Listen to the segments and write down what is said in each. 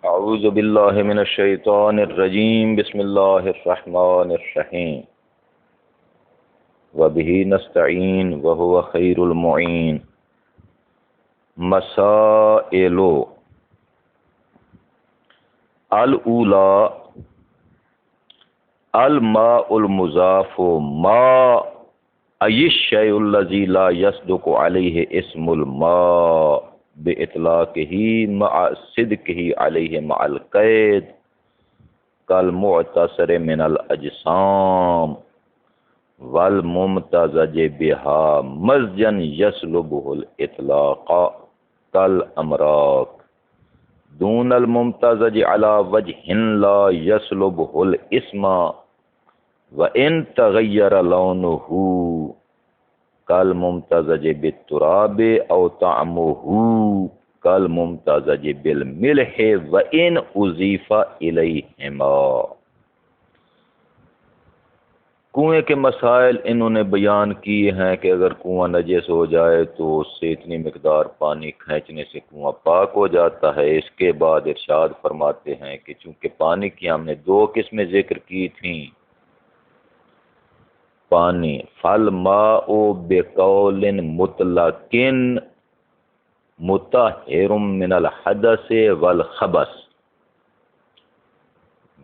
اعوذ باللہ من الشیطان الرجیم بسم اللہ الرحمن الرحیم وبہ نستعین وہو خیر المعین مسائل الاولی الماء المضاف ما ای الشیء الذی لا یصدق علیہ اسم الماء بإطلاقه مع صدقه عليه مع القید كالمعتصر من الأجسام والممتزج بها مزجا يسلبه الإطلاق كالأمراك دون الممتزج على وجه لا يسلبه الاسم وإن تغير لونه كالممتزج بالتراب أو طعمه كالممتزج بالملح وإن أضيف إليهما۔ کنویں کے مسائل انہوں نے بیان کیے ہیں کہ اگر کنواں نجس ہو جائے تو اس سے اتنی مقدار پانی کھینچنے سے کنواں پاک ہو جاتا ہے۔ اس کے بعد ارشاد فرماتے ہیں کہ چونکہ پانی کی ہم نے دو قسمیں ذکر کی تھیں، پانی فالماء بقول مطلق مطہر من الحدث والخبث،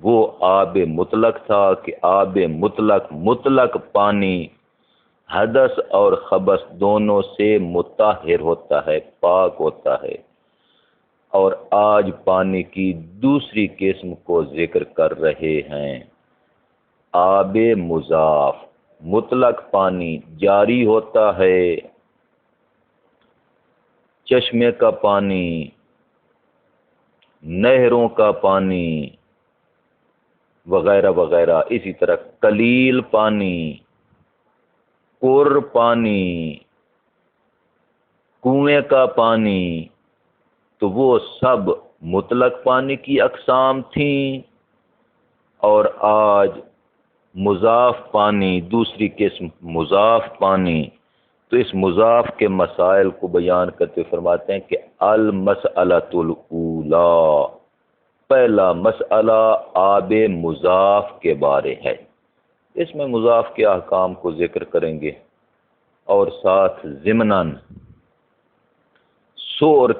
وہ آب مطلق تھا کہ آب مطلق پانی حدث اور خبث دونوں سے مطہر ہوتا ہے، پاک ہوتا ہے۔ اور آج پانی کی دوسری قسم کو ذکر کر رہے ہیں، آب مضاف۔ مطلق پانی جاری ہوتا ہے، چشمے کا پانی، نہروں کا پانی وغیرہ وغیرہ، اسی طرح قلیل پانی، پانی، کنویں کا پانی، تو وہ سب مطلق پانی کی اقسام تھیں۔ اور آج مضاف پانی، دوسری قسم مضاف پانی، تو اس مضاف کے مسائل کو بیان کرتے فرماتے ہیں کہ المسئلۃ الاولی، پہلا مسئلہ آب مضاف کے بارے ہے۔ اس میں مضاف کے احکام کو ذکر کریں گے اور ساتھ ضمناً سور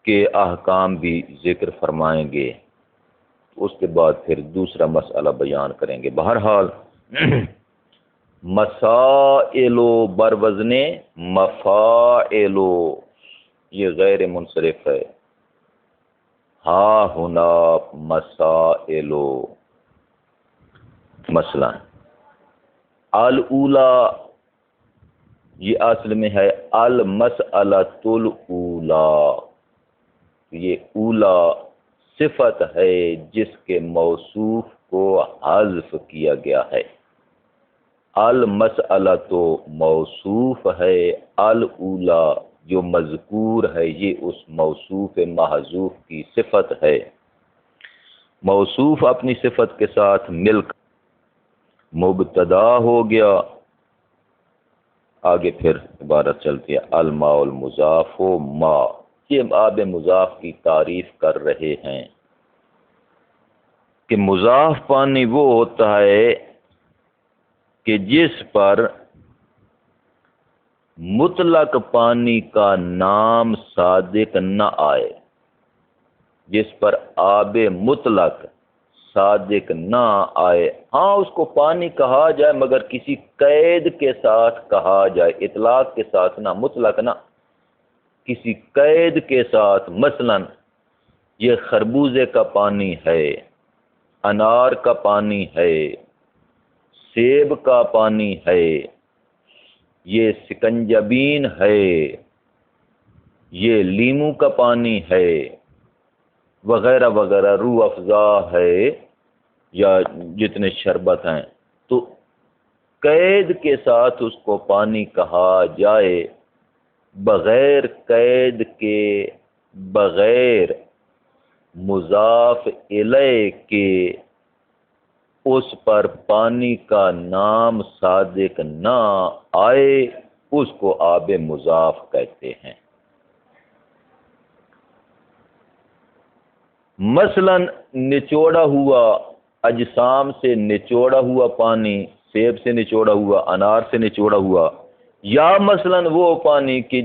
کے احکام بھی ذکر فرمائیں گے، اس کے بعد پھر دوسرا مسئلہ بیان کریں گے۔ بہرحال مسائل بروزن مفاعل، یہ غیر منصرف ہے، ہا ہنا مسائل۔ مثلا الاولی، یہ اصل میں ہے المسئلۃ الاولی، یہ اولا صفت ہے جس کے موصوف کو حذف کیا گیا ہے۔ المسئلۃ موصوف ہے، الاولی جو مذکور ہے یہ اس موصوف محذوف کی صفت ہے۔ موصوف اپنی صفت کے ساتھ مل کر مبتدا ہو گیا۔ آگے پھر عبارت چلتی ہے الماء المضاف ما، یہ آب مضاف کی تعریف کر رہے ہیں کہ مضاف پانی وہ ہوتا ہے کہ جس پر مطلق پانی کا نام صادق نہ آئے، جس پر آب مطلق صادق نہ آئے، ہاں اس کو پانی کہا جائے مگر کسی قید کے ساتھ کہا جائے، اطلاق کے ساتھ نہ، مطلق نہ، کسی قید کے ساتھ۔ مثلا یہ خربوزے کا پانی ہے، انار کا پانی ہے، سیب کا پانی ہے، یہ سکنجبین ہے، یہ لیمو کا پانی ہے وغیرہ وغیرہ، روح افزا ہے یا جتنے شربت ہیں، تو قید کے ساتھ اس کو پانی کہا جائے، بغیر قید کے، بغیر مضاف الیہ کے اس پر پانی کا نام صادق نہ آئے، اس کو آب مضاف کہتے ہیں۔ مثلاً نچوڑا ہوا اجسام سے نچوڑا ہوا پانی، سیب سے نچوڑا ہوا، انار سے نچوڑا ہوا، یا مثلاً وہ پانی کہ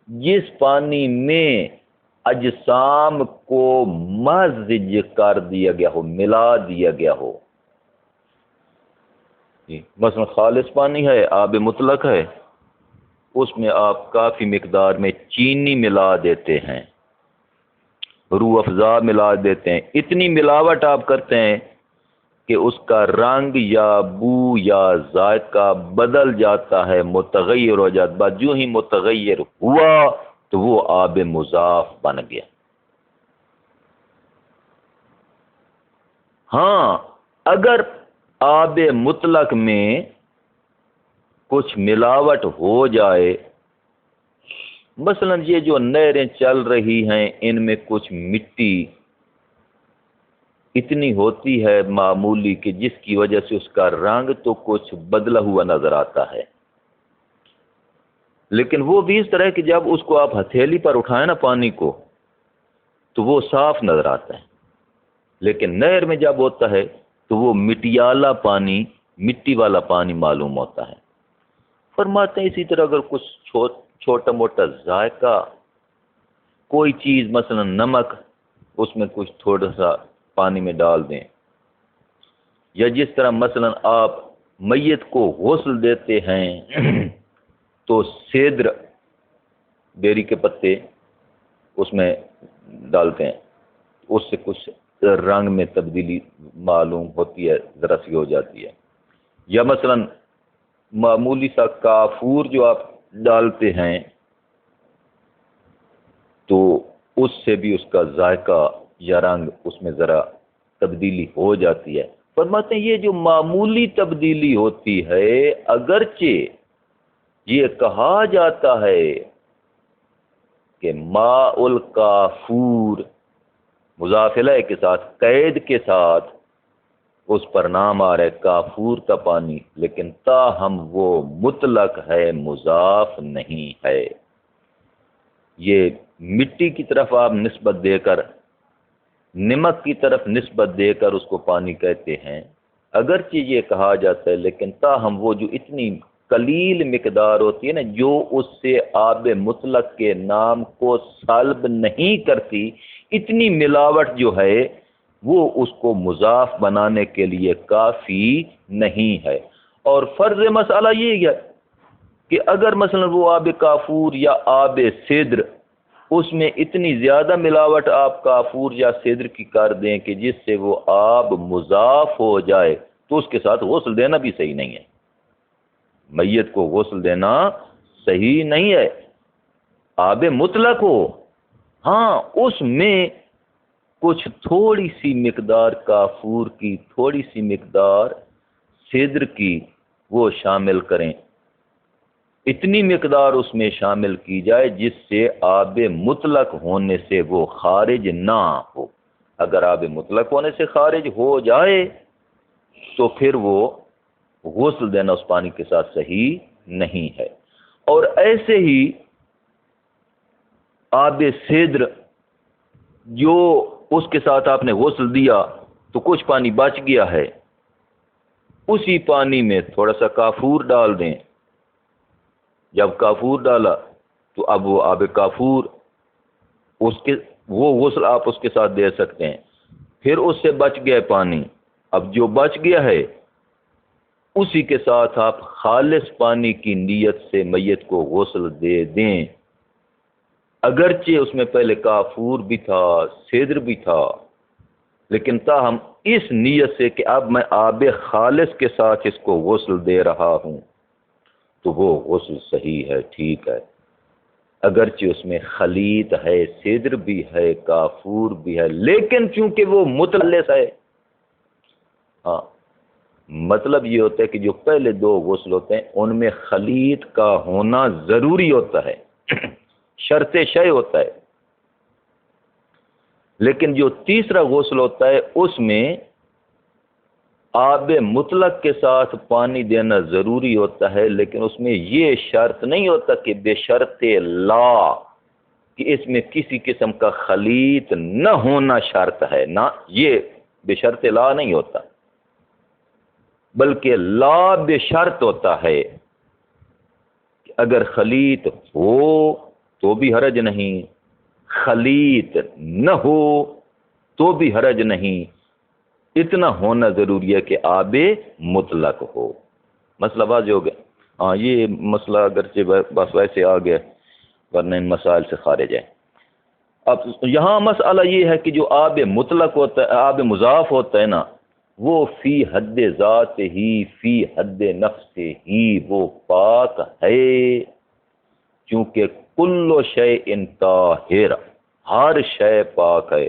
جس پانی میں اجسام کو مزج کر دیا گیا ہو، ملا دیا گیا ہو. مثلا خالص پانی ہے، آب مطلق ہے، اس میں آپ کافی مقدار میں چینی ملا دیتے ہیں، روح افزا ملا دیتے ہیں، اتنی ملاوٹ آپ کرتے ہیں کہ اس کا رنگ یا بو یا ذائقہ بدل جاتا ہے، متغیر ہو جاتا ہے. جو ہی متغیر ہوا تو وہ آب مضاف بن گیا. ہاں اگر آب مطلق میں کچھ ملاوٹ ہو جائے، مثلا یہ جو نہریں چل رہی ہیں ان میں کچھ مٹی اتنی ہوتی ہے معمولی کہ جس کی وجہ سے اس کا رنگ تو کچھ بدلا ہوا نظر آتا ہے، لیکن وہ بھی اس طرح کہ جب اس کو آپ ہتھیلی پر اٹھائیں نا پانی کو تو وہ صاف نظر آتا ہے، لیکن نہر میں جب ہوتا ہے تو وہ مٹیالا پانی، مٹی والا پانی معلوم ہوتا ہے. فرماتے ہیں اسی طرح اگر کچھ چھوٹا موٹا ذائقہ، کوئی چیز مثلا نمک، اس میں کچھ تھوڑا سا پانی میں ڈال دیں، یا جس طرح مثلا آپ میت کو غسل دیتے ہیں تو سیدر بیری کے پتے اس میں ڈالتے ہیں، اس سے کچھ رنگ میں تبدیلی معلوم ہوتی ہے، ذرا سی ہو جاتی ہے. یا مثلا معمولی سا کافور جو آپ ڈالتے ہیں تو اس سے بھی اس کا ذائقہ یا رنگ اس میں ذرا تبدیلی ہو جاتی ہے. فرماتے ہیں یہ جو معمولی تبدیلی ہوتی ہے، اگرچہ یہ کہا جاتا ہے کہ ماء الکافور مضاف الیہ کے ساتھ قید کے ساتھ اس پر نام آ رہا ہے کافور کا پانی، لیکن تاہم وہ مطلق ہے، مضاف نہیں ہے. یہ مٹی کی طرف آپ نسبت دے کر، نمک کی طرف نسبت دے کر اس کو پانی کہتے ہیں. اگرچہ یہ کہا جاتا ہے لیکن تاہم وہ جو اتنی قلیل مقدار ہوتی ہے نا، جو اس سے آب مطلق کے نام کو سلب نہیں کرتی، اتنی ملاوٹ جو ہے وہ اس کو مضاف بنانے کے لیے کافی نہیں ہے. اور فرض مسئلہ یہ ہے کہ اگر مثلا وہ آب کافور یا آب سدر، اس میں اتنی زیادہ ملاوٹ آپ کافور یا سدر کی کر دیں کہ جس سے وہ آب مضاف ہو جائے، تو اس کے ساتھ غسل دینا بھی صحیح نہیں ہے. میت کو غسل دینا صحیح نہیں ہے. آب مطلق ہو، ہاں اس میں کچھ تھوڑی سی مقدار کافور کی، تھوڑی سی مقدار سدر کی وہ شامل کریں، اتنی مقدار اس میں شامل کی جائے جس سے آب مطلق ہونے سے وہ خارج نہ ہو. اگر آب مطلق ہونے سے خارج ہو جائے تو پھر وہ غسل دینا اس پانی کے ساتھ صحیح نہیں ہے. اور ایسے ہی آب سدر جو اس کے ساتھ آپ نے غسل دیا تو کچھ پانی بچ گیا ہے، اسی پانی میں تھوڑا سا کافور ڈال دیں. جب کافور ڈالا تو اب وہ آب کافور، وہ غسل آپ اس کے ساتھ دے سکتے ہیں. پھر اس سے بچ گیا پانی، اب جو بچ گیا ہے اسی کے ساتھ آپ خالص پانی کی نیت سے میت کو غسل دے دیں. اگرچہ اس میں پہلے کافور بھی تھا، سدر بھی تھا، لیکن تاہم اس نیت سے کہ اب میں آب خالص کے ساتھ اس کو غسل دے رہا ہوں تو وہ غسل صحیح ہے، ٹھیک ہے. اگرچہ اس میں خلیط ہے، سدر بھی ہے، کافور بھی ہے، لیکن چونکہ وہ متلس ہے. ہاں مطلب یہ ہوتا ہے کہ جو پہلے دو غسل ہوتے ہیں ان میں خلیط کا ہونا ضروری ہوتا ہے، شرط شے ہوتا ہے. لیکن جو تیسرا غسل ہوتا ہے اس میں آب مطلق کے ساتھ پانی دینا ضروری ہوتا ہے، لیکن اس میں یہ شرط نہیں ہوتا کہ بے شرط لا کہ اس میں کسی قسم کا خلیط نہ ہونا شرط ہے، نہ یہ بشرط لا نہیں ہوتا، بلکہ لا بشرط ہوتا ہے کہ اگر خلیط ہو تو بھی حرج نہیں، خلیط نہ ہو تو بھی حرج نہیں، اتنا ہونا ضروری ہے کہ آب مطلق ہو۔ مسئلہ واضح ہو گیا؟ ہاں، یہ مسئلہ اگرچہ بس ویسے آ گیا ورنہ ان مسائل سے خارج ہے۔ اب یہاں مسئلہ یہ ہے کہ جو آب مطلق ہوتا ہے، آب مضاف ہوتا ہے نا، وہ فی حد ذات ہی، فی حد نفس ہی وہ پاک ہے، چونکہ کل شیء طاہر، ہر شے پاک ہے۔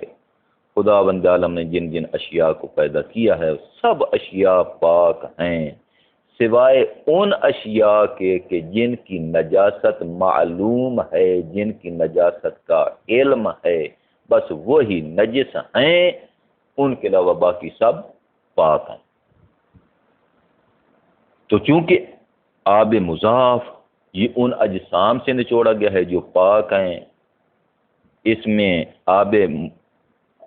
خداوند عالم نے جن جن اشیاء کو پیدا کیا ہے سب اشیاء پاک ہیں، سوائے ان اشیاء کے کہ جن کی نجاست معلوم ہے، جن کی نجاست کا علم ہے، بس وہی نجس ہیں، ان کے علاوہ باقی سب پاک ہیں۔ تو چونکہ آب مضاف یہ ان اجسام سے نچوڑا گیا ہے جو پاک ہیں، اس میں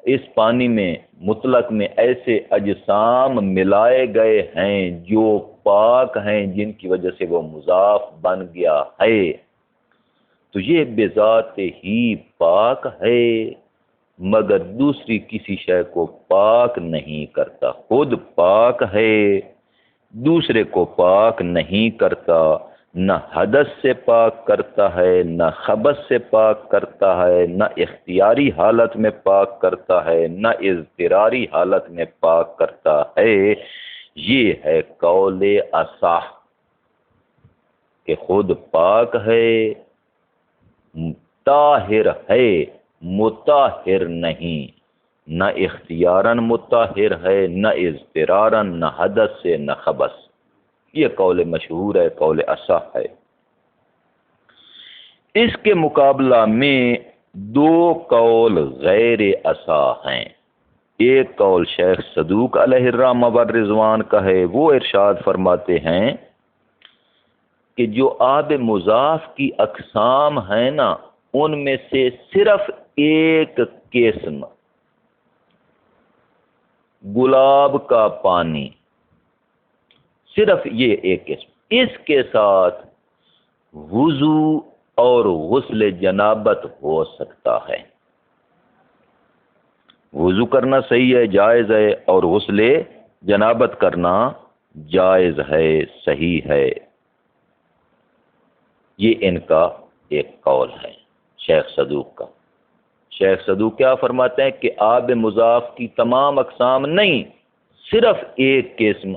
اس پانی میں مطلق میں ایسے اجسام ملائے گئے ہیں جو پاک ہیں، جن کی وجہ سے وہ مضاف بن گیا ہے، تو یہ بذات ہی پاک ہے، مگر دوسری کسی شے کو پاک نہیں کرتا، خود پاک ہے، دوسرے کو پاک نہیں کرتا، نہ حدث سے پاک کرتا ہے، نہ خبث سے پاک کرتا ہے، نہ اختیاری حالت میں پاک کرتا ہے، نہ اضطراری حالت میں پاک کرتا ہے۔ یہ ہے قول اصح کہ خود پاک ہے، طاہر ہے، مطہر نہیں، نہ اختیاراً مطہر ہے، نہ اضطراراً، نہ حدث سے، نہ خبث۔ یہ قول مشہور ہے، قول اصح ہے۔ اس کے مقابلہ میں دو قول غیر اصح ہیں۔ ایک قول شیخ صدوق علیہ الرحمہ والرضوان کا ہے، وہ ارشاد فرماتے ہیں کہ جو آب مضاف کی اقسام ہیں نا، ان میں سے صرف ایک قسم گلاب کا پانی، صرف یہ ایک قسم، اس کے ساتھ وضو اور غسل جنابت ہو سکتا ہے۔ وضو کرنا صحیح ہے، جائز ہے، اور غسل جنابت کرنا جائز ہے، صحیح ہے۔ یہ ان کا ایک قول ہے شیخ صدوق کا۔ شیخ صدوق کیا فرماتے ہیں کہ آب مضاف کی تمام اقسام نہیں، صرف ایک قسم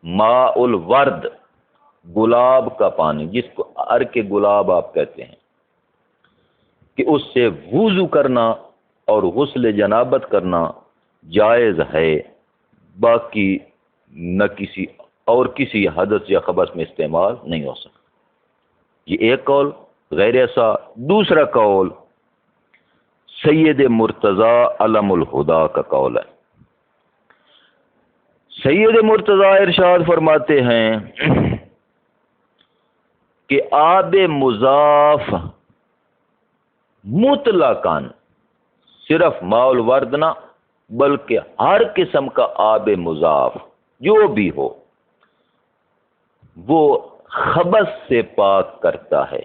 ماء الورد، گلاب کا پانی، جس کو عرق گلاب آپ کہتے ہیں، کہ اس سے وضو کرنا اور غسل جنابت کرنا جائز ہے، باقی نہ کسی حدث یا خبث میں استعمال نہیں ہو سکتا۔ یہ ایک قول غیر ایسا۔ دوسرا قول سید مرتضی علم الہدا کا قول ہے۔ سید مرتضی ارشاد فرماتے ہیں کہ آب مضاف مطلقاً صرف ماء الورد نہ بلکہ ہر قسم کا آب مضاف جو بھی ہو وہ خبث سے پاک کرتا ہے،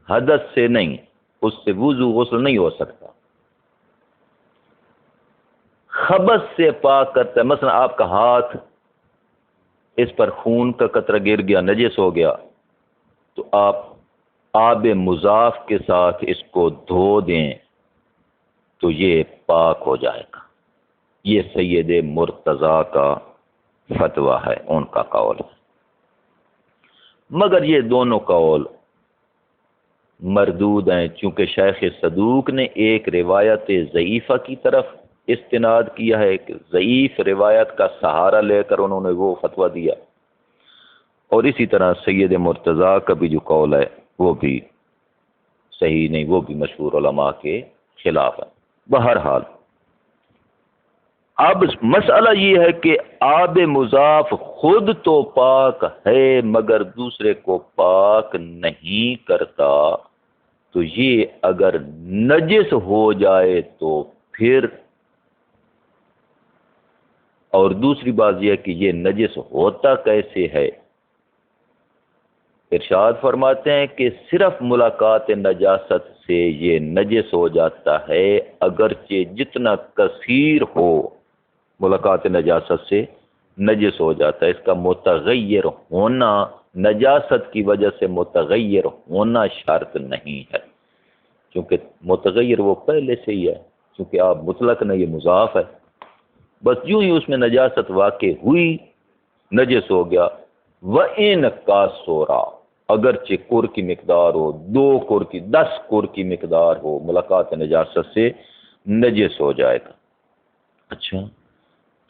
حدث سے نہیں، اس سے وضو غسل نہیں ہو سکتا، خبث سے پاک کرتا ہے۔ مثلا آپ کا ہاتھ، اس پر خون کا قطرہ گر گیا، نجس ہو گیا، تو آپ آب مضاف کے ساتھ اس کو دھو دیں تو یہ پاک ہو جائے گا۔ یہ سید مرتضی کا فتویٰ ہے، ان کا قول ہے۔ مگر یہ دونوں قول مردود ہیں، چونکہ شیخ صدوق نے ایک روایت ضعیفہ کی طرف استناد کیا ہے، کہ ضعیف روایت کا سہارا لے کر انہوں نے وہ فتویٰ دیا، اور اسی طرح سید مرتضی کا بھی جو قول ہے وہ بھی صحیح نہیں، وہ بھی مشہور علماء کے خلاف ہے۔ بہرحال اب مسئلہ یہ ہے کہ آب مضاف خود تو پاک ہے مگر دوسرے کو پاک نہیں کرتا، تو یہ اگر نجس ہو جائے تو پھر، اور دوسری بات یہ ہے کہ یہ نجس ہوتا کیسے ہے؟ ارشاد فرماتے ہیں کہ صرف ملاقات نجاست سے یہ نجس ہو جاتا ہے، اگرچہ جتنا کثیر ہو ملاقات نجاست سے نجس ہو جاتا ہے۔ اس کا متغیر ہونا، نجاست کی وجہ سے متغیر ہونا شرط نہیں ہے، کیونکہ متغیر وہ پہلے سے ہی ہے، کیونکہ آپ مطلق نہیں، یہ مضاف ہے، بس یوں ہی اس میں نجاست واقع ہوئی، نجس ہو گیا۔ وَإِنْ كَثُرَ، اگرچہ کر کی مقدار ہو، 2 کر کی، 10 کر کی مقدار ہو، ملاقات نجاست سے نجس ہو جائے گا۔ اچھا،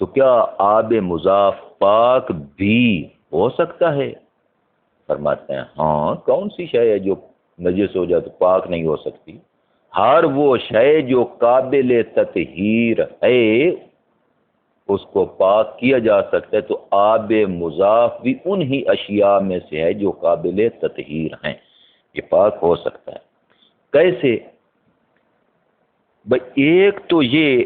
تو کیا آب مضاف پاک بھی ہو سکتا ہے؟ فرماتے ہیں ہاں، کون سی شے ہے جو نجس ہو جائے تو پاک نہیں ہو سکتی؟ ہر وہ شے جو قابل تطہیر ہے اس کو پاک کیا جا سکتا ہے، تو آب مضاف بھی انہی اشیاء میں سے ہے جو قابل تطہیر ہیں، یہ پاک ہو سکتا ہے۔ کیسے؟ بھئی ایک تو یہ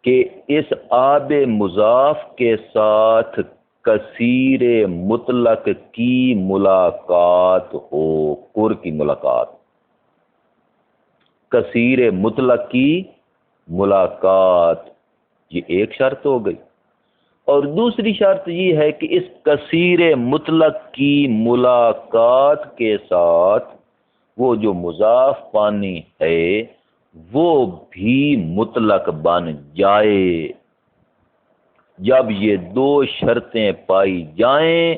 کہ اس آب مضاف کے ساتھ کثیر مطلق کی ملاقات ہو، کر کی ملاقات، کثیر مطلق کی ملاقات، یہ ایک شرط ہو گئی۔ اور دوسری شرط یہ ہے کہ اس کثیر مطلق کی ملاقات کے ساتھ وہ جو مضاف پانی ہے وہ بھی مطلق بن جائے۔ جب یہ 2 شرطیں پائی جائیں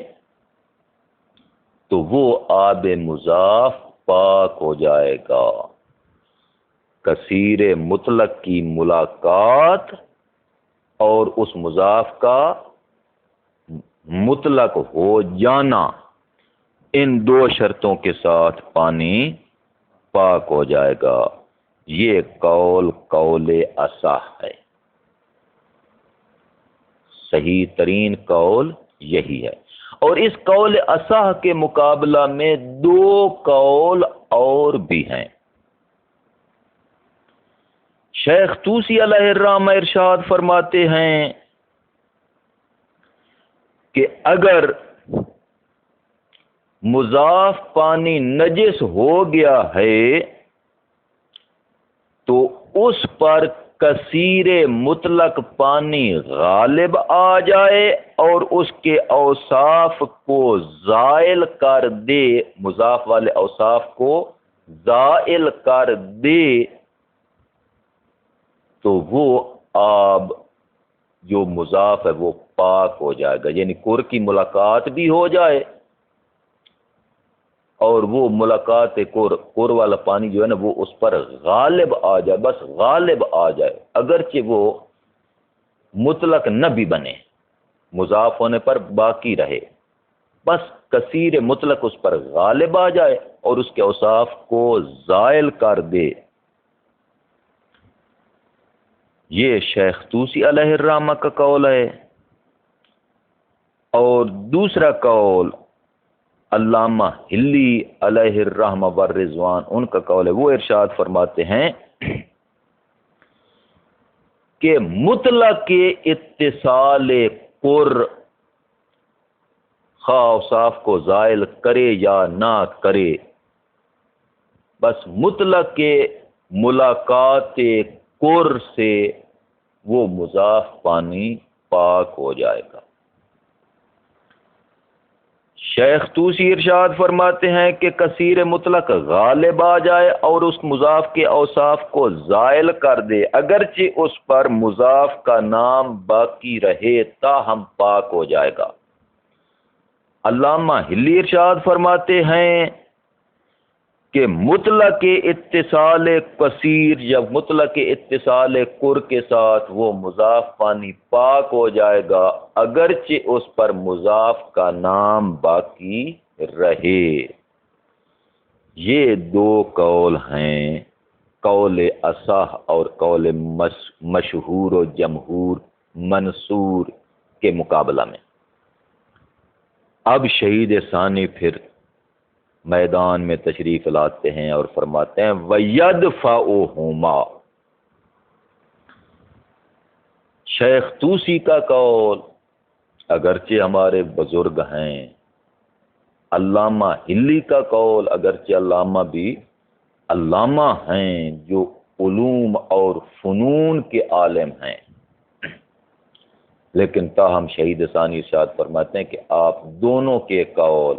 تو وہ آب مضاف پاک ہو جائے گا۔ کثیر مطلق کی ملاقات اور اس مضاف کا مطلق ہو جانا، ان 2 شرطوں کے ساتھ پانی پاک ہو جائے گا۔ یہ قول اصح ہے، صحیح ترین قول یہی ہے۔ اور اس قول اصح کے مقابلہ میں 2 قول اور بھی ہیں۔ شیخ طوسی علیہ الرحمہ ارشاد فرماتے ہیں کہ اگر مضاف پانی نجس ہو گیا ہے تو اس پر کثیر مطلق پانی غالب آ جائے اور اس کے اوصاف کو زائل کر دے، مضاف والے اوصاف کو زائل کر دے، تو وہ آب جو مضاف ہے وہ پاک ہو جائے گا، یعنی کر کی ملاقات بھی ہو جائے اور وہ ملاقات کر والا پانی جو ہے نا وہ اس پر غالب آ جائے، بس غالب آ جائے، اگرچہ وہ مطلق نہ بھی بنے، مضاف ہونے پر باقی رہے، بس کثیر مطلق اس پر غالب آ جائے اور اس کے اوصاف کو زائل کر دے۔ یہ شیخ طوسی علیہ الرحمہ کا قول ہے۔ اور دوسرا قول علامہ ہلی علیہ الرحمہ والرضوان، ان کا قول ہے، وہ ارشاد فرماتے ہیں کہ مطلق اتصال قر خواہ اوصاف کو زائل کرے یا نہ کرے، بس مطلق ملاقات قر سے وہ مضاف پانی پاک ہو جائے گا۔ شیخ طوسی ارشاد فرماتے ہیں کہ کثیر مطلق غالب آ جائے اور اس مضاف کے اوصاف کو زائل کر دے، اگرچہ اس پر مضاف کا نام باقی رہے تاہم پاک ہو جائے گا۔ علامہ ہلی ارشاد فرماتے ہیں کہ مطلق اتصال کثیر یا مطلق اتصال قر کے ساتھ وہ مضاف پانی پاک ہو جائے گا، اگرچہ اس پر مضاف کا نام باقی رہے۔ یہ 2 قول ہیں، قول اصح اور قول مشہور و جمہور منصور کے مقابلہ میں۔ اب شہید ثانی پھر میدان میں تشریف لاتے ہیں اور فرماتے ہیں وَيَدْفَعُهُمَا. شیخ طوسی کا قول اگرچہ ہمارے بزرگ ہیں، علامہ ہلی کا قول اگرچہ علامہ بھی علامہ ہیں جو علوم اور فنون کے عالم ہیں، لیکن تاہم شہید ثانی ارشاد فرماتے ہیں کہ آپ دونوں کے قول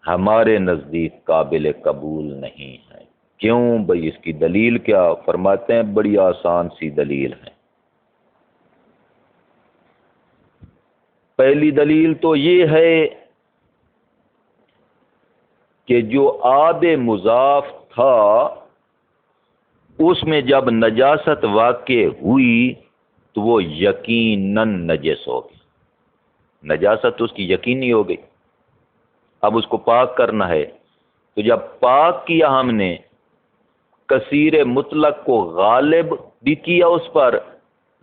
ہمارے نزدیک قابل قبول نہیں ہیں. کیوں بھئی؟ اس کی دلیل کیا؟ فرماتے ہیں بڑی آسان سی دلیل ہے. پہلی دلیل تو یہ ہے کہ جو آب مضاف تھا اس میں جب نجاست واقع ہوئی تو وہ یقیناً نجس ہو گئی. نجاست اس کی یقینی ہو گئی. اب اس کو پاک کرنا ہے، تو جب پاک کیا ہم نے، کثیر مطلق کو غالب بھی کیا اس پر،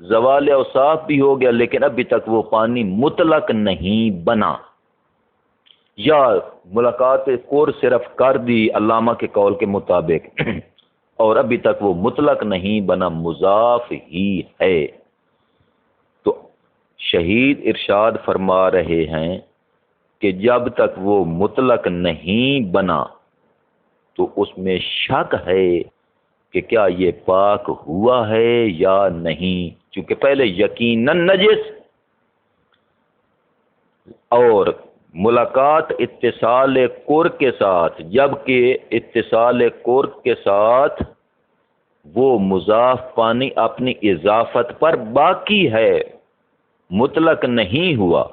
زوال اوصاف بھی ہو گیا، لیکن ابھی تک وہ پانی مطلق نہیں بنا. یا ملاقات کور صرف کر دی علامہ کے قول کے مطابق اور ابھی تک وہ مطلق نہیں بنا، مضاف ہی ہے. تو شہید ارشاد فرما رہے ہیں کہ جب تک وہ مطلق نہیں بنا تو اس میں شک ہے کہ کیا یہ پاک ہوا ہے یا نہیں، چونکہ پہلے یقیناً نجس اور ملاقات اتصال کور کے ساتھ، جبکہ اتصال کور کے ساتھ وہ مضاف پانی اپنی اضافت پر باقی ہے، مطلق نہیں ہوا.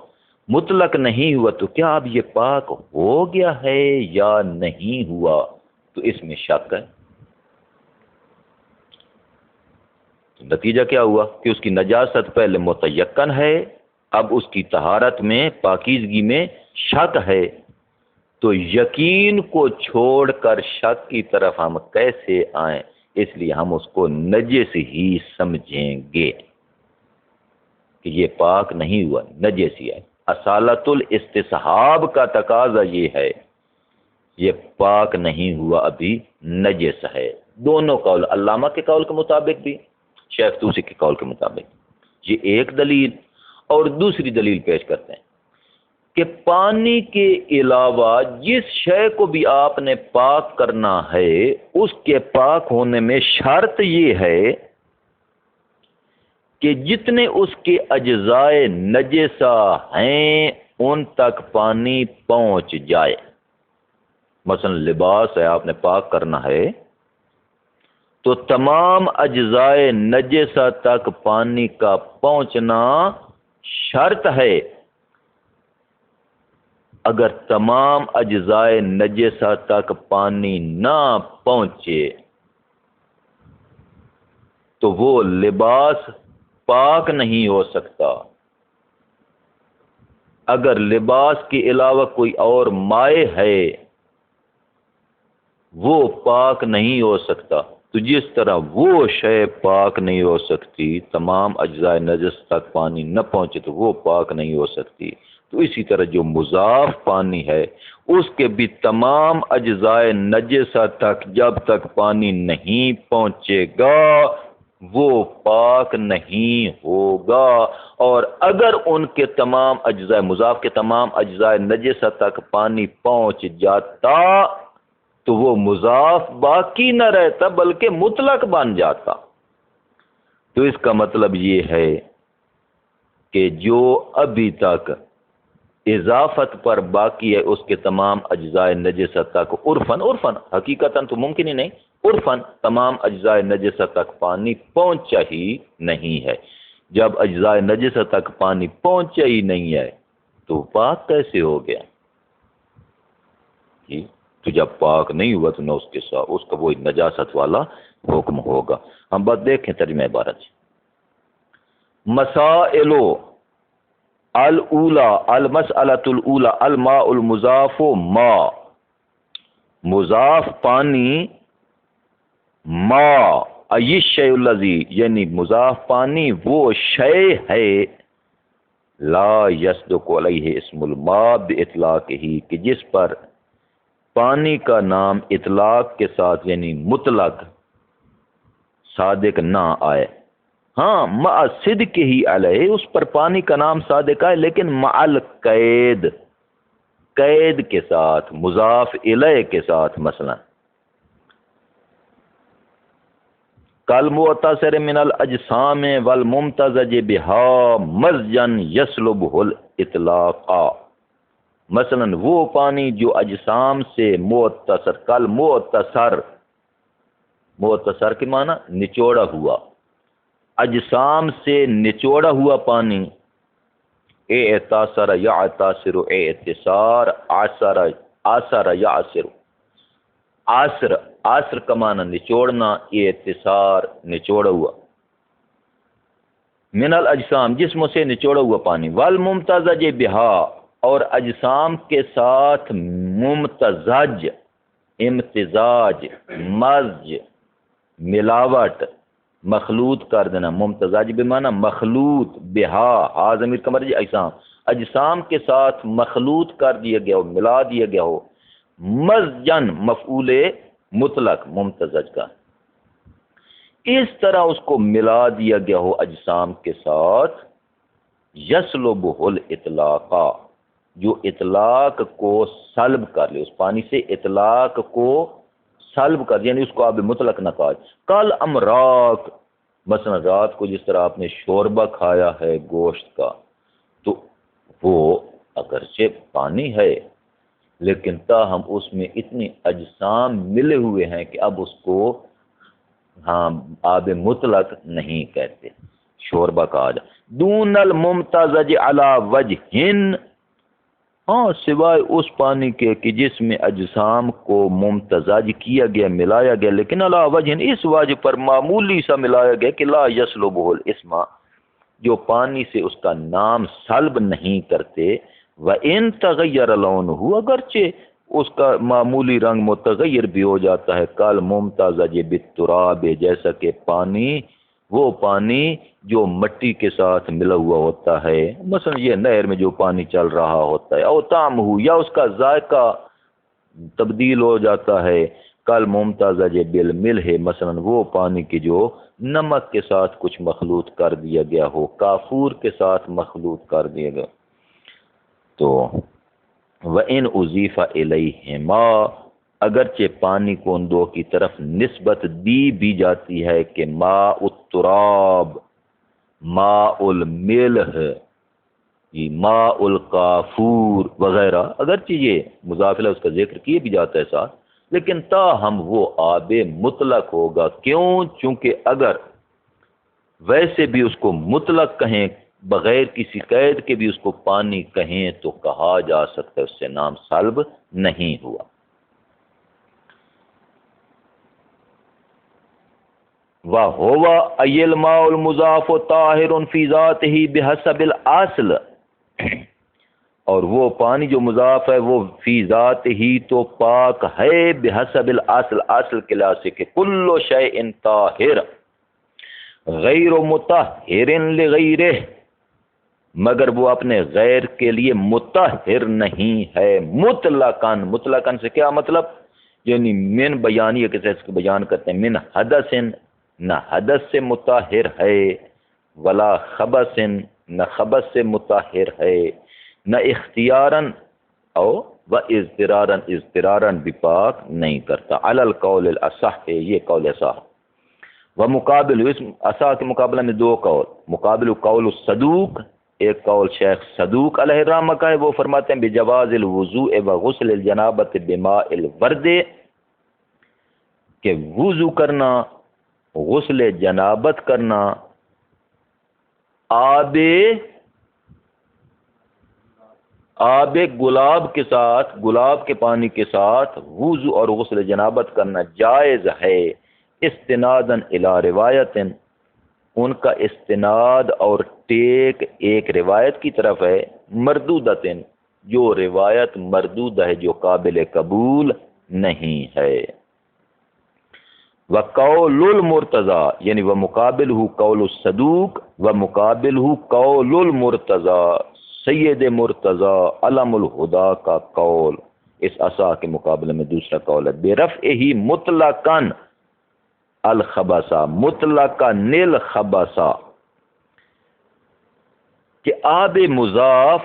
مطلق نہیں ہوا تو کیا اب یہ پاک ہو گیا ہے یا نہیں ہوا، تو اس میں شک ہے. تو نتیجہ کیا ہوا کہ اس کی نجاست پہلے متیقن ہے، اب اس کی طہارت میں، پاکیزگی میں شک ہے. تو یقین کو چھوڑ کر شک کی طرف ہم کیسے آئیں؟ اس لیے ہم اس کو نجس ہی سمجھیں گے کہ یہ پاک نہیں ہوا، نجس ہی ہے. اصالت الاستصحاب کا تقاضا یہ ہے، یہ پاک نہیں ہوا، ابھی نجس ہے. دونوں قول، علامہ کے قول کے مطابق بھی، شیخ طوسی کے قول کے مطابق. یہ ایک دلیل. اور دوسری دلیل پیش کرتے ہیں کہ پانی کے علاوہ جس شے کو بھی آپ نے پاک کرنا ہے اس کے پاک ہونے میں شرط یہ ہے کہ جتنے اس کے اجزاء نجسہ ہیں ان تک پانی پہنچ جائے. مثلا لباس ہے، آپ نے پاک کرنا ہے تو تمام اجزاء نجسہ تک پانی کا پہنچنا شرط ہے. اگر تمام اجزاء نجسہ تک پانی نہ پہنچے تو وہ لباس پاک نہیں ہو سکتا. اگر لباس کے علاوہ کوئی اور مائع ہے وہ پاک نہیں ہو سکتا. تو جس طرح وہ شے پاک نہیں ہو سکتی، تمام اجزاء نجس تک پانی نہ پہنچے تو وہ پاک نہیں ہو سکتی، تو اسی طرح جو مضاف پانی ہے اس کے بھی تمام اجزاء نجسہ تک جب تک پانی نہیں پہنچے گا وہ پاک نہیں ہوگا. اور اگر ان کے تمام اجزاء، مضاف کے تمام اجزاء نجسہ تک پانی پہنچ جاتا تو وہ مضاف باقی نہ رہتا بلکہ مطلق بن جاتا. تو اس کا مطلب یہ ہے کہ جو ابھی تک اضافت پر باقی ہے اس کے تمام اجزاء نجسہ تک عرفاً حقیقتاً تو ممکن ہی نہیں، عرفاً تمام اجزاء نجسہ تک پانی پہنچا ہی نہیں ہے. جب اجزاء نجسہ تک پانی پہنچا ہی نہیں ہے تو پاک کیسے ہو گیا؟ تو جب پاک نہیں ہوا تو نہ اس کے ساتھ اس کا وہی نجاست والا حکم ہوگا. ہم بات دیکھیں ترجمہ عبارت. مسائل الاولی، المسألۃ الاولی، الماء المضاف ما، مضاف پانی، ما ای الشیء الذی، یعنی مضاف پانی وہ شے ہے، لا یصدق علیہ اسم الماء باطلاقہ، کہ جس پر پانی کا نام اطلاق کے ساتھ یعنی مطلق صادق نہ آئے. ہاں مع صدق ہی علیہ، اس پر پانی کا نام صادق آئے لیکن مع القید، قید کے ساتھ، مضاف الیہ کے ساتھ. مثلا کل معتصر من الاجسام والممتزج بها مزجا یسلبه الاطلاق. مثلا وہ پانی جو اجسام سے معتصر، کل معتصر، معتصر کے معنی نچوڑا ہوا، اجسام سے نچوڑا ہوا پانی. اعتصر یعتصر، اعتصار، عصر، عصر یعصر. عصر، عصر کا معنی نچوڑنا، اعتصار نچوڑا ہوا. من الاجسام جسموں سے نچوڑا ہوا پانی. والممتزج بہا اور اجسام کے ساتھ ممتزج، امتزاج، مزج، ملاوٹ، مخلوط کر دینا. ممتزج بمعنی مخلوط، بہا ہا ضمیر کا مرجع اجسام، اجسام کے ساتھ مخلوط کر دیا گیا ہو، ملا دیا گیا ہو. مزجن مفعول مطلق ممتزج کا، اس طرح اس کو ملا دیا گیا ہو اجسام کے ساتھ. یسلبہ الاطلاق، جو اطلاق کو سلب کر لے، اس پانی سے اطلاق کو سلب کر، یعنی اس کو آب مطلق نہ کہا. کل امراک، مثلا رات کو جس طرح آپ نے شوربہ کھایا ہے گوشت کا، تو وہ اگرچہ پانی ہے لیکن تاہم اس میں اتنے اجسام ملے ہوئے ہیں کہ اب اس کو ہاں آب مطلق نہیں کہتے، شوربہ کہا جائے. دون الممتزج علی وجہ، ہاں سوائے اس پانی کے کہ جس میں اجسام کو ممتزج کیا گیا، ملایا گیا، لیکن علی وجہ، اس وجہ پر معمولی سا ملایا گیا کہ لا یسلبہ الاسم، جو پانی سے اس کا نام سلب نہیں کرتے. وَإِن تَغَيَّرَ لَوْنُهُ، اگرچہ اس کا معمولی رنگ متغیر بھی ہو جاتا ہے. کل ممتزج بالتراب، جیسا کہ پانی، وہ پانی جو مٹی کے ساتھ ملا ہوا ہوتا ہے، مثلا یہ نہر میں جو پانی چل رہا ہوتا ہے. او طعمہ، یا اس کا ذائقہ تبدیل ہو جاتا ہے. کل ممتزج بالملح، مثلا وہ پانی کی جو نمک کے ساتھ کچھ مخلوط کر دیا گیا ہو، کافور کے ساتھ مخلوط کر دیا گیا. تو وَإِنْ أُضِيفَ إِلَيْهِمَا، اگرچہ پانی کو ان دو کی طرف نسبت دی بھی جاتی ہے کہ ماء التراب، ماء الملح، ماء الکافور وغیرہ، اگرچہ یہ مضاف الیہ اس کا ذکر کیے بھی جاتا ہے ساتھ، لیکن تاہم وہ آب مطلق ہوگا. کیوں؟ چونکہ اگر ویسے بھی اس کو مطلق کہیں، بغیر کسی قید کے بھی اس کو پانی کہیں تو کہا جا سکتا ہے، اس سے نام سلب نہیں ہوا. وَهُوَ أَيَّ الْمَاءُ الْمُضَافُ طَاهِرٌ فِي ذَاتِهِ بِحَسَبِ الْأَصْلِ، اور وہ پانی جو مضاف ہے وہ فی ذات ہی تو پاک ہے، بحسب الاصل، اصل کے لحاظ سے، کہ کل شیء طاہر غیر مطہر لغیرہ، مگر وہ اپنے غیر کے لیے مطہر نہیں ہے. مطلقاً، مطلقاً سے کیا مطلب؟ یعنی من بیانیہ کے سے اس کو بیان کرتے ہیں. من حدث، نہ حدث سے مطہر ہے، ولا خبث، نہ خبث سے مطہر ہے، نہ اختیاراً او و اضطراراً، اضطراراً بھی پاک نہیں کرتا. علی القول الاصح، یہ قول اصح. ومقابل، اس اصح کے مقابلہ میں دو قول. مقابل قول الصدوق، ایک قول شیخ صدوق علیہ الرحمہ کا ہے، وہ فرماتے ہیں بجواز الوضوء وغسل الجنابۃ بماء الورد، کہ وضو کرنا، غسل جنابت کرنا آب گلاب کے ساتھ، گلاب کے پانی کے ساتھ وضو اور غسل جنابت کرنا جائز ہے. استناداً الی روایت، ان کا استناد اور ٹیک ایک روایت کی طرف ہے، مردودۃ، جو روایت مردود ہے، جو قابل قبول نہیں ہے. وقول المرتضی، یعنی وہ مقابل ہو قول الصدوق، و مقابل ہو قول المرتضی، سید مرتضی علم الہدا کا قول. اس عصا کے مقابلے میں دوسرا قول ہے برفعہ مطلقاً الخبثا مطلقاً الخبثا، کہ آب مضاف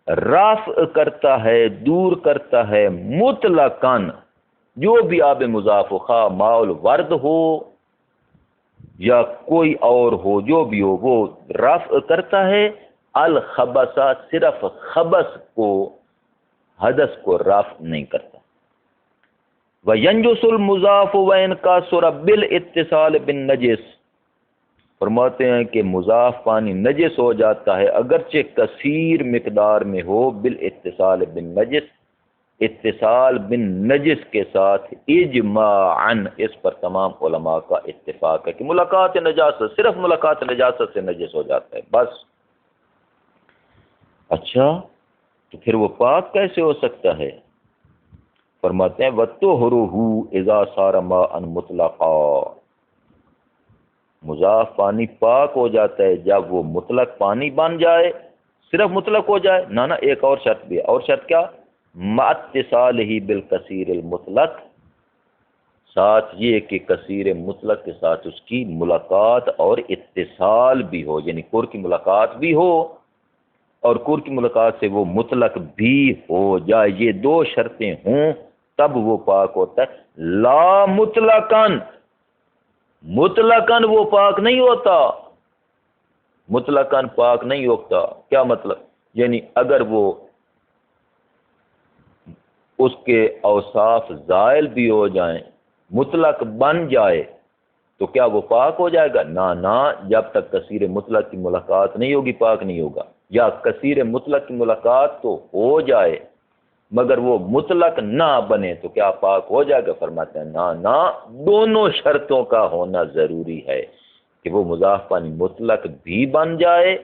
رفع کرتا ہے، دور کرتا ہے مطلقاً جو بھی آب مضاف ہو، خواہ ماء الورد ہو یا کوئی اور ہو، جو بھی ہو وہ رفع کرتا ہے الخبثا، صرف خبث کو، حدث کو رفع نہیں کرتا۔ وَيَنْجُسُ الْمُضَافُ وَإِنْ كَثُرَ بِالْاِتِّصَالِ بِالنَّجِسِ، فرماتے ہیں کہ مضاف پانی نجس ہو جاتا ہے اگرچہ کثیر مقدار میں ہو، بالاتصال بالنجس، اتصال بالنجس کے ساتھ، اجماعاً، اس پر تمام علماء کا اتفاق ہے کہ ملاقات نجاست، صرف ملاقات نجاست سے نجس ہو جاتا ہے بس۔ اچھا تو پھر وہ پاک کیسے ہو سکتا ہے؟ فرماتے ہیں وَطُهْرُهُ إِذَا صَارَ مَاءً مُطْلَقًا، مضاف پانی پاک ہو جاتا ہے جب وہ مطلق پانی بن جائے، صرف مطلق ہو جائے۔ نہ ایک اور شرط بھی ہے، اور شرط کیا؟ مع اتصالہ بالکثیر المطلق، ساتھ یہ کہ کثیر مطلق کے ساتھ اس کی ملاقات اور اتصال بھی ہو، یعنی قر کی ملاقات بھی ہو اور قر کی ملاقات سے وہ مطلق بھی ہو جائے، یہ دو شرطیں ہوں تب وہ پاک ہوتا ہے۔ لا مطلقاً، مطلقاً وہ پاک نہیں ہوتا، مطلقاً پاک نہیں ہوتا۔ کیا مطلب؟ یعنی اگر وہ اس کے اوصاف زائل بھی ہو جائیں، مطلق بن جائے تو کیا وہ پاک ہو جائے گا؟ نہ، جب تک کثیر مطلق کی ملاقات نہیں ہوگی پاک نہیں ہوگا، یا کثیر مطلق کی ملاقات تو ہو جائے مگر وہ مطلق نہ بنے تو کیا پاک ہو جائے گا؟ فرماتے ہیں نہ، دونوں شرطوں کا ہونا ضروری ہے کہ وہ مضاف پانی مطلق بھی بن جائے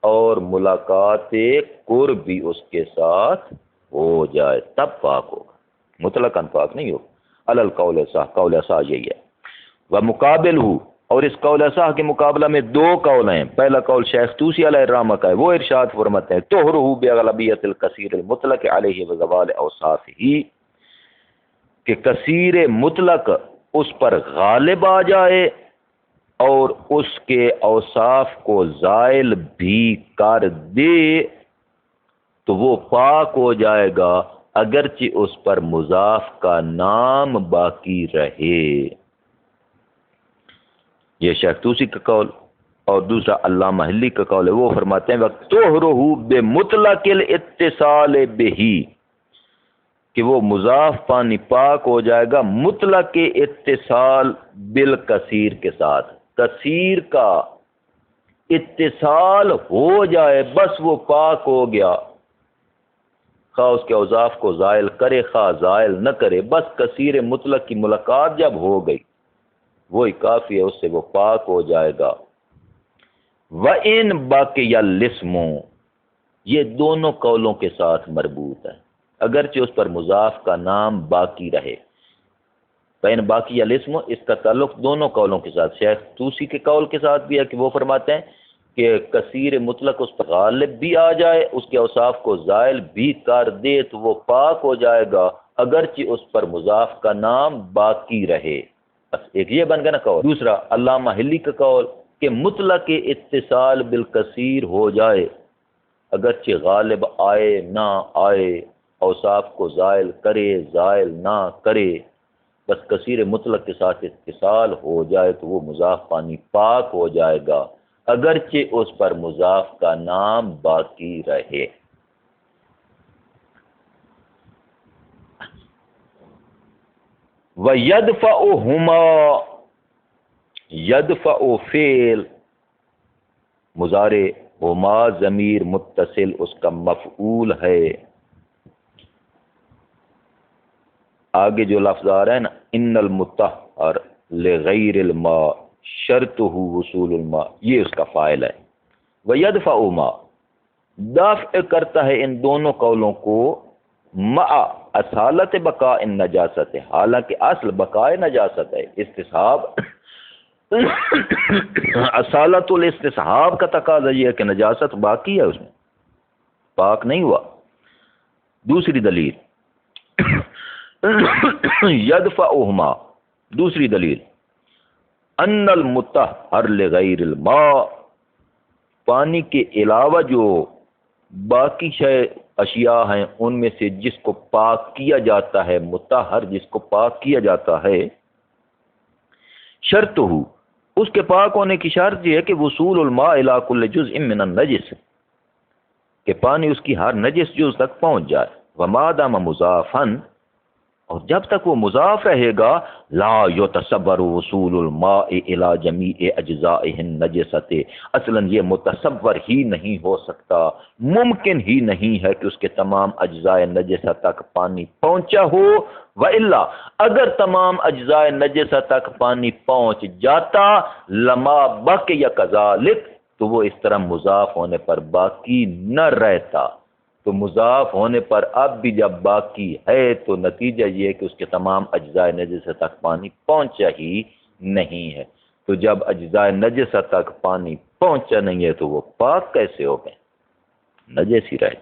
اور ملاقات قرب بھی اس کے ساتھ ہو جائے، تب پاک ہوگا، مطلقاً پاک نہیں ہوگا۔ علی القول صح، قول صح یہی ہے۔ ومقابلہ، اور اس قول صح کے مقابلہ میں دو قول ہیں۔ پہلا قول شیخ طوسی علیہ الرحمہ کا ہے، وہ ارشاد فرماتے ہیں طہرہ بغلبیۃ الکثیر المطلق علیہ وزوال اوصافہ، کہ کثیر مطلق اس پر غالب آ جائے اور اس کے اوصاف کو زائل بھی کر دے تو وہ پاک ہو جائے گا اگرچہ اس پر مضاف کا نام باقی رہے۔ یہ شیخ طوسی کا قول، اور دوسرا علامہ حلی کا قول ہے، وہ فرماتے ہیں وَطُہْرُهُ بِمُطْلَقِ الْاِتِّصَالِ بِهِ، کہ وہ مضاف پانی پاک ہو جائے گا مطلق اتصال بالکثیر کے ساتھ، کثیر کا اتصال ہو جائے بس وہ پاک ہو گیا، خواہ اس کے اوصاف کو زائل کرے خواہ زائل نہ کرے، بس کثیر مطلق کی ملاقات جب ہو گئی وہی کافی ہے، اس سے وہ پاک ہو جائے گا۔ وَإِن بَقِيَ الْاسْمُ، یہ دونوں قولوں کے ساتھ مربوط ہے، اگرچہ اس پر مضاف کا نام باقی رہے۔ وَإِن بَقِيَ الْاسْمُ، اس کا تعلق دونوں قولوں کے ساتھ، شیخ طوسی کے قول کے ساتھ بھی ہے کہ وہ فرماتے ہیں کہ کثیر مطلق اس پر غالب بھی آ جائے، اس کے اوصاف کو زائل بھی کر دے تو وہ پاک ہو جائے گا اگرچہ اس پر مضاف کا نام باقی رہے۔ بس ایک یہ بن گیا نا قول۔ دوسرا علامہ حلی کا قول کہ مطلق اتصال بالکثیر ہو جائے اگرچہ غالب آئے نہ آئے، اوصاف کو زائل کرے زائل نہ کرے، بس کثیر مطلق کے ساتھ اتصال ہو جائے تو وہ مضاف پانی پاک ہو جائے گا اگرچہ اس پر مضاف کا نام باقی رہے۔ وَيَدْفَعُهُمَا، يدفع فعل مضارع، ہما ضمیر متصل اس کا مفعول ہے۔ آگے جو لفظ آ رہا ہے نا ان المطہر لغیر الماء شرطہ وصول الماء، یہ اس کا فاعل ہے۔ وَيَدْفَعُهُمَا، دفع کرتا ہے ان دونوں قولوں کو، مع اصالت بقاء النجاست، حالانکہ اصل بقاء نجاست ہے، استصحاب اصالت الاستصحاب کا تقاضا یہ ہے کہ نجاست باقی ہے، اس میں پاک نہیں ہوا۔ دوسری دلیل یدفعہما، دوسری دلیل ان المطہر لغیر الماء، پانی کے علاوہ جو باقی اشیاء ہیں ان میں سے جس کو پاک کیا جاتا ہے، مطہر جس کو پاک کیا جاتا ہے، شرط ہو، اس کے پاک ہونے کی شرط یہ ہے کہ وصول الماء الی کل جزء من النجس، کہ پانی اس کی ہر نجس جز تک پہنچ جائے، وما دام مضافا، اور جب تک وہ مضاف رہے گا، لا یتصور وصول الماء الی جمیع اجزائہ النجسۃ، اصلا یہ متصور ہی نہیں ہو سکتا، ممکن ہی نہیں ہے کہ اس کے تمام اجزاء نجسہ تک پانی پہنچا ہو، والا اگر تمام اجزاء نجسہ تک پانی پہنچ جاتا، لما بقی کذالک، تو وہ اس طرح مضاف ہونے پر باقی نہ رہتا۔ تو مضاف ہونے پر اب بھی جب باقی ہے تو نتیجہ یہ ہے کہ اس کے تمام اجزاء نجسہ تک پانی پہنچا ہی نہیں ہے۔ تو جب اجزاء نجسہ تک پانی پہنچا نہیں ہے تو وہ پاک کیسے ہو گئے؟ نجس ہی رہے۔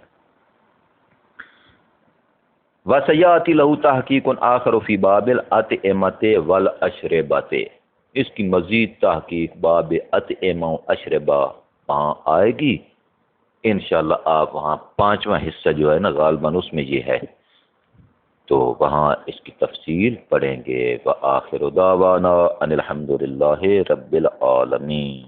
وَسَيَأْتِي لَهُ تَحْقِيقٌ آخَرُ فِي بَابِ الْأَطْعِمَةِ وَالْأَشْرِبَةِ، اس کی مزید تحقیق باب اطعمہ و اشربہ وہاں آئے گی انشاءاللہ۔ آپ وہاں 5واں حصہ جو ہے نا غالباً اس میں یہ ہے، تو وہاں اس کی تفصیل پڑھیں گے۔ وآخر دعوانا ان الحمد للہ رب العالمین۔